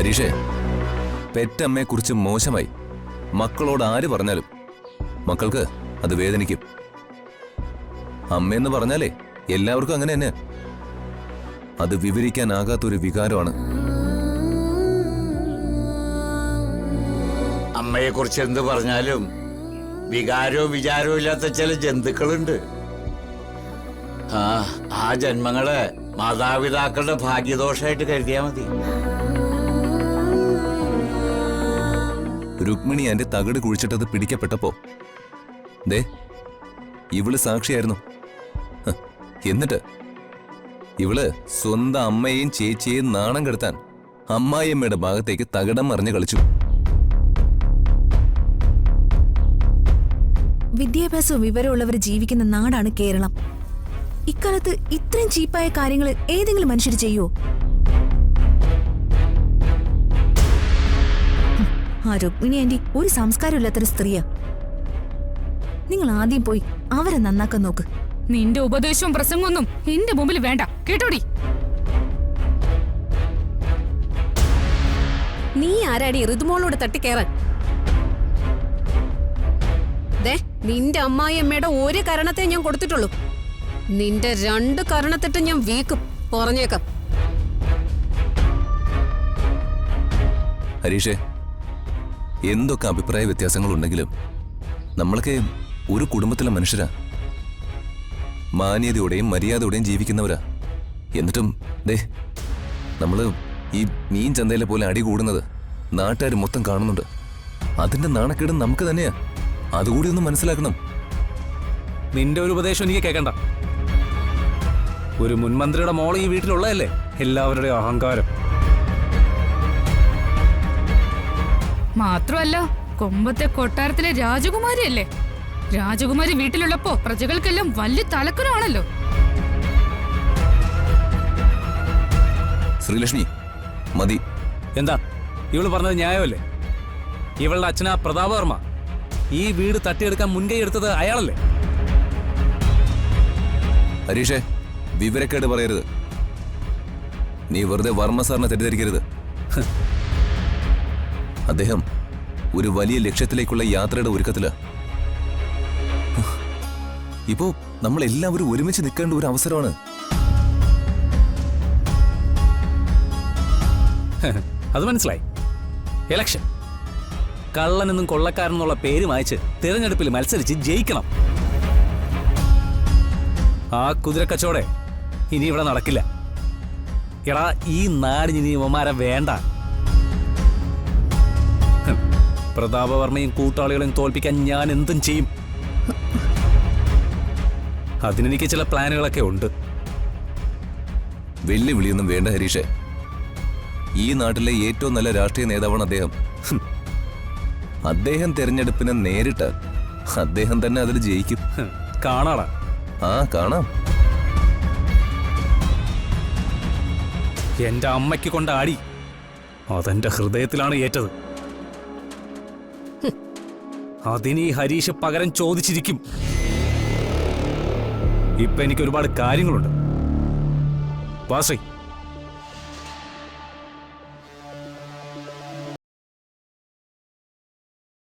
ഹരീഷേ, പെറ്റമ്മയെക്കുറിച്ച് മോശമായി മക്കളോട് ആര് പറഞ്ഞാലും മക്കൾക്ക് അത് വേദനിക്കും. അമ്മയെന്ന് പറഞ്ഞാലേ എല്ലാവർക്കും അങ്ങനെ തന്നെ. അത് വിവരിക്കാനാകാത്തൊരു വികാരമാണ്. അമ്മയെക്കുറിച്ച് എന്ത് പറഞ്ഞാലും വികാരവും വിചാരവും ഇല്ലാത്ത ചില ജന്തുക്കളുണ്ട്. ആ ജന്മങ്ങളെ മാതാപിതാക്കളുടെ ഭാഗ്യദോഷമായിട്ട് കരുതിയാ മതി. രുക്മിണി എന്റെ തകിട് കുഴിച്ചിട്ടത് പിടിക്കപ്പെട്ടപ്പോ ദേ ഇവള് സാക്ഷിയായിരുന്നു. എന്നിട്ട് ഇവള് സ്വന്തം അമ്മയെയും ചേച്ചിയെയും നാണം കെടുത്താൻ അമ്മായിയമ്മയുടെ ഭാഗത്തേക്ക് തകിടം മറിഞ്ഞ് കളിച്ചു. വിദ്യാഭ്യാസവും വിവരമുള്ളവർ ജീവിക്കുന്ന നാടാണ് കേരളം. ഇക്കാലത്ത് ഇത്രയും ചീപ്പായ കാര്യങ്ങൾ ഏതെങ്കിലും മനുഷ്യർ ചെയ്യുവോ? ആ രുക്മിണി ആന്റി ഒരു സംസ്കാരമില്ലാത്തൊരു സ്ത്രീയാ. നിങ്ങൾ ആദ്യം പോയി അവരെ നന്നാക്കാൻ നോക്ക്. നിന്റെ ഉപദേശവും പ്രസംഗമൊന്നും എന്റെ മുമ്പിൽ വേണ്ട കേട്ടോടി. നീ ആരാടി ഋതുമോളോട് തട്ടിക്കേറാൻ? നിന്റെ അമ്മായിയമ്മയുടെ ഒരു കരണത്തെ ഞാൻ കൊടുത്തിട്ടുള്ളൂ. നിന്റെ 2 കരണത്തിട്ട് ഞാൻ വീക്കും, പറഞ്ഞേക്കാം. ഹരീഷേ, എന്തൊക്കെ അഭിപ്രായ വ്യത്യാസങ്ങളുണ്ടെങ്കിലും നമ്മളൊക്കെ ഒരു കുടുംബത്തിലെ മനുഷ്യരാ. മാന്യതയോടെയും മര്യാദയോടെയും ജീവിക്കുന്നവരാ. എന്നിട്ടും ദേ നമ്മള് ഈ മീൻ ചന്തയിലെ പോലെ അടി കൂടുന്നത് നാട്ടുകാർ മൊത്തം കാണുന്നുണ്ട്. അതിന്റെ നാണക്കേട് നമുക്ക് തന്നെയാ. അതുകൂടി ഒന്ന് മനസ്സിലാക്കണം. നിന്റെ ഒരു ഉപദേശം എനിക്ക് കേൾക്കണ്ട. ഒരു മുൻമന്ത്രിയുടെ മോള് ഈ വീട്ടിലുള്ളതല്ലേ എല്ലാവരുടെയും അഹങ്കാരം. മാത്രമല്ല കൊമ്പത്തെ കൊട്ടാരത്തിലെ രാജകുമാരിയല്ലേ. രാജകുമാരി വീട്ടിലുള്ളപ്പോ പ്രജകൾക്കെല്ലാം വലിയ തലക്കനമാണല്ലോ. ശ്രീലക്ഷ്മി മതി. എന്താ ഇവള് പറഞ്ഞത് ന്യായമല്ലേ? ഇവളുടെ അച്ഛനാ പ്രതാപവർമ്മ. ഈ വീട് തട്ടിയെടുക്കാൻ മുൻകൈ എടുത്തത് അയാളല്ലേ? ഹരീഷേ, വിവരക്കേട് പറയരുത്. നീ വെറുതെ വർമ്മ സാറിനെ തെറ്റിദ്ധരിക്കരുത്. അദ്ദേഹം ഒരു വലിയ ലക്ഷ്യത്തിലേക്കുള്ള യാത്രയുടെ ഒരുക്കത്തില്. ഇപ്പോ നമ്മൾ എല്ലാവരും ഒരുമിച്ച് നിൽക്കേണ്ട ഒരു അവസരമാണ്. അത് മനസ്സിലായി. ഇലക്ഷൻ കള്ളനെന്നും കൊള്ളക്കാരെന്നുള്ള പേര് മായ്ച്ച് തിരഞ്ഞെടുപ്പിൽ മത്സരിച്ച് ജയിക്കണം. ആ കുതിരക്കച്ചോടെ ഇനി ഇവിടെ നടക്കില്ല. എടാ, ഈ നാടിന് ഇനി ഇവന്മാരെ വേണ്ട. പ്രതാപവർമ്മയും കൂട്ടാളികളെയും തോൽപ്പിക്കാൻ ഞാൻ എന്തും ചെയ്യും. അതിനെനിക്ക് ചില പ്ലാനുകളൊക്കെ ഉണ്ട്. വെല്ലുവിളിയൊന്നും വേണ്ട ഹരീഷേ. ഈ നാട്ടിലെ ഏറ്റവും നല്ല രാഷ്ട്രീയ നേതാവാണ് അദ്ദേഹം. അദ്ദേഹം തെരഞ്ഞെടുപ്പിനെ നേരിട്ട് അദ്ദേഹം തന്നെ അതിൽ ജയിക്കും. കാണാടാ. കാണാം. എന്റെ അമ്മയ്ക്ക് കൊണ്ട് ആടി അതെന്റെ ഹൃദയത്തിലാണ് ഏറ്റത്. അതിന് ഈ ഹരീഷ് പകരം ചോദിച്ചിരിക്കും. ഇപ്പൊ എനിക്ക് ഒരുപാട് കാര്യങ്ങളുണ്ട്. വാശ്രീ,